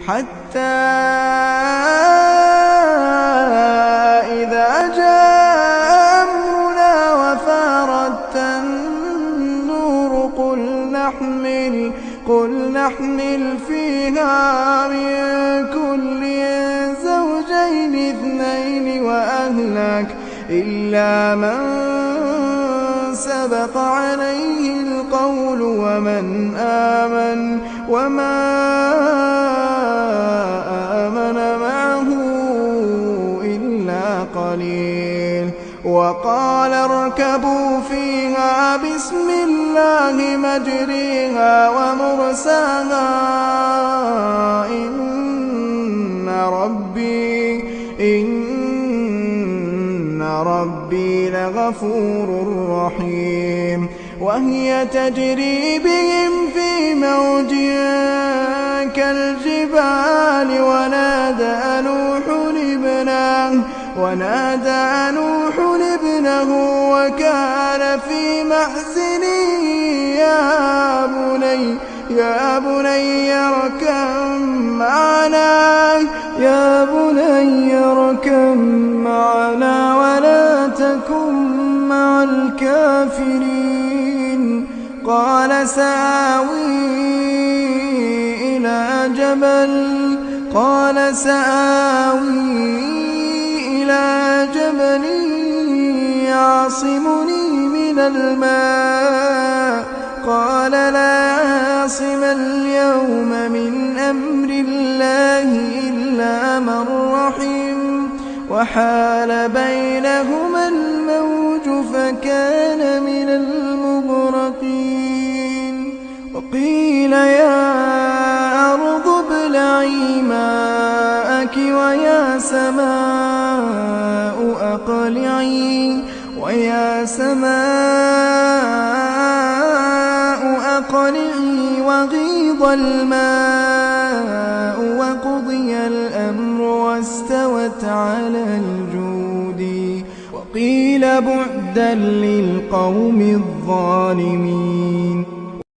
حتى إذا جاء أمرنا وفارت النور قل نحمل فيها من كل زوجين اثنين وأهلك إلا من سبق عليه القول وما آمن معه إلا قليل. وقال اركبوا فيها بسم الله مجريها ومرساها إن ربي لغفور رحيم. وهي تجري بهم في موج كالجبال ونادى نوح ابنه وكان في محزن يا بني اركب معنا ولا تكن مع الكافرين. قال سآوي إلى جبل يعصمني من الماء قال لا عاصم اليوم من أمر الله إلا من رحم وحال بينهما الموج فكان من المغرقين. وقيل يا أرض ابلعي ماءك ويا سماء أقلعي وغيض الماء وقضي الأمر واستوت على الجود وقيل بعدا للقوم الظالمين.